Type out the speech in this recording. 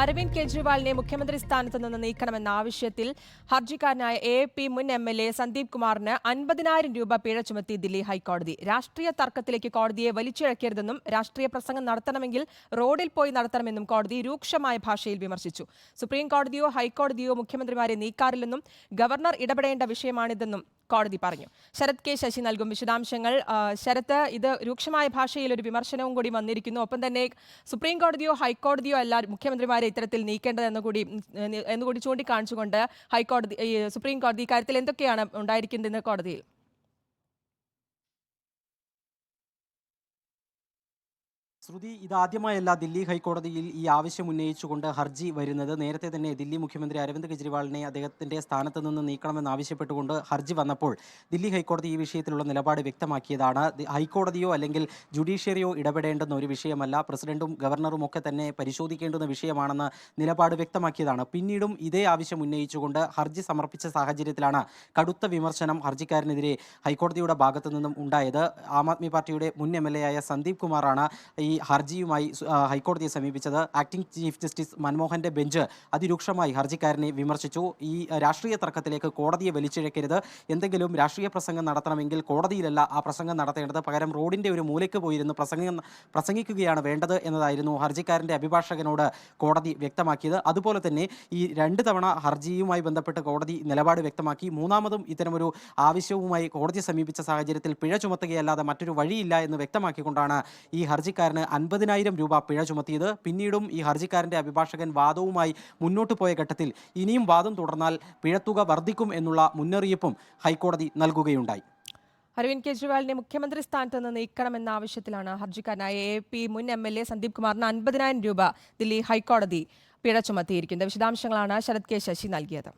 അരവിന്ദ് കെജ്രിവാളിനെ മുഖ്യമന്ത്രി സ്ഥാനത്ത് നിന്ന് നീക്കണമെന്ന ആവശ്യത്തിൽ ഹർജിക്കാരനായ AAP മുൻ MLA സന്ദീപ് കുമാറിന് 50,000 രൂപ പിഴ ചുമത്തി ദില്ലി ഹൈക്കോടതി. രാഷ്ട്രീയ തർക്കത്തിലേക്ക് കോടതിയെ വലിച്ചിഴക്കരുതെന്നും രാഷ്ട്രീയ പ്രസംഗം നടത്തണമെങ്കിൽ റോഡിൽ പോയി നടത്തണമെന്നും കോടതി രൂക്ഷമായ ഭാഷയിൽ വിമർശിച്ചു. സുപ്രീം കോടതിയോ ഹൈക്കോടതിയോ മുഖ്യമന്ത്രിമാരെ നീക്കാറില്ലെന്നും ഗവർണർ ഇടപെടേണ്ട വിഷയമാണിതെന്നും കോടതി പറഞ്ഞു. ശരത് കെ ശശി നൽകും വിശദാംശങ്ങൾ. ശരത്ത്, ഇത് രൂക്ഷമായ ഭാഷയിൽ ഒരു വിമർശനവും കൂടി വന്നിരിക്കുന്നു. ഒപ്പം തന്നെ സുപ്രീം കോടതിയോ ഹൈക്കോടതിയോ അല്ല മുഖ്യമന്ത്രിമാരെ ഇത്തരത്തിൽ നീക്കേണ്ടതെന്നുകൂടി ചൂണ്ടിക്കാണിച്ചുകൊണ്ട് സുപ്രീം കോടതി ഇക്കാര്യത്തിൽ എന്തൊക്കെയാണ് ഉണ്ടായിരിക്കുന്നതെന്ന് കോടതിയിൽ? ശ്രുതി, ഇതാദ്യമായല്ല ദില്ലി ഹൈക്കോടതിയിൽ ഈ ആവശ്യം ഉന്നയിച്ചുകൊണ്ട് ഹർജി വരുന്നത്. നേരത്തെ തന്നെ ദില്ലി മുഖ്യമന്ത്രി അരവിന്ദ് കെജ്രിവാളിനെ അദ്ദേഹത്തിന്റെ സ്ഥാനത്ത് നിന്ന് നീക്കണമെന്നാവശ്യപ്പെട്ടുകൊണ്ട് ഹർജി വന്നപ്പോൾ ദില്ലി ഹൈക്കോടതി ഈ വിഷയത്തിലുള്ള നിലപാട് വ്യക്തമാക്കിയതാണ്. ഹൈക്കോടതിയോ അല്ലെങ്കിൽ ജുഡീഷ്യറിയോ ഇടപെടേണ്ടുന്ന ഒരു വിഷയമല്ല, പ്രസിഡന്റും ഗവർണറും ഒക്കെ തന്നെ പരിശോധിക്കേണ്ടുന്ന വിഷയമാണെന്ന് നിലപാട് വ്യക്തമാക്കിയതാണ്. പിന്നീടും ഇതേ ആവശ്യം ഉന്നയിച്ചുകൊണ്ട് ഹർജി സമർപ്പിച്ച സാഹചര്യത്തിലാണ് കടുത്ത വിമർശനം ഹർജിക്കാരനെതിരെ ഹൈക്കോടതിയുടെ ഭാഗത്തു നിന്നും ഉണ്ടായത്. ആം ആദ്മി പാർട്ടിയുടെ മുൻ MLA ആയ സന്ദീപ് കുമാറാണ് ഈ ഹർജിയുമായി ഹൈക്കോടതിയെ സമീപിച്ചത്. ആക്ടിംഗ് ചീഫ് ജസ്റ്റിസ് മൻമോഹന്റെ ബെഞ്ച് അതിരൂക്ഷമായി ഹർജിക്കാരനെ വിമർശിച്ചു. ഈ രാഷ്ട്രീയ തർക്കത്തിലേക്ക് കോടതിയെ വലിച്ചിഴക്കരുത്, എന്തെങ്കിലും രാഷ്ട്രീയ പ്രസംഗം നടത്തണമെങ്കിൽ കോടതിയിലല്ല ആ പ്രസംഗം നടത്തേണ്ടത്, പകരം റോഡിന്റെ ഒരു മൂലയ്ക്ക് പോയിരുന്ന് പ്രസംഗിക്കുകയാണ് വേണ്ടത് എന്നതായിരുന്നു ഹർജിക്കാരന്റെ അഭിഭാഷകനോട് കോടതി വ്യക്തമാക്കിയത്. അതുപോലെ തന്നെ ഈ 2 തവണ ഹർജിയുമായി ബന്ധപ്പെട്ട് കോടതി നിലപാട് വ്യക്തമാക്കി. മൂന്നാമതും ഇത്തരമൊരു ആവശ്യവുമായി കോടതിയെ സമീപിച്ച സാഹചര്യത്തിൽ പിഴ ചുമത്തുകയല്ലാതെ മറ്റൊരു വഴിയില്ല എന്ന് വ്യക്തമാക്കിക്കൊണ്ടാണ് ഈ ഹർജിക്കാരന് 50,000 രൂപ പിഴ ചുമത്തിയത്. പിന്നീടും ഈ ഹർജിക്കാരന്റെ അഭിഭാഷകൻ വാദവുമായി മുന്നോട്ട് പോയ ഘട്ടത്തിൽ ഇനിയും വാദം തുടർന്നാൽ പിഴത്തുക വർദ്ധിക്കും എന്നുള്ള മുന്നറിയിപ്പും ഹൈക്കോടതി നൽകുകയുണ്ടായി. അരവിന്ദ് കെജ്രിവാളിനെ മുഖ്യമന്ത്രി സ്ഥാനത്ത് നിന്ന് നീക്കണമെന്ന ആവശ്യത്തിലാണ് ഹർജിക്കാരനായ AAP മുൻ MLA സന്ദീപ് കുമാറിന് 50,000 രൂപ ദില്ലി ഹൈക്കോടതി പിഴ ചുമത്തിയിരിക്കുന്നത്. വിശദാംശങ്ങളാണ് ശരത് കെ ശശി നൽകിയത്.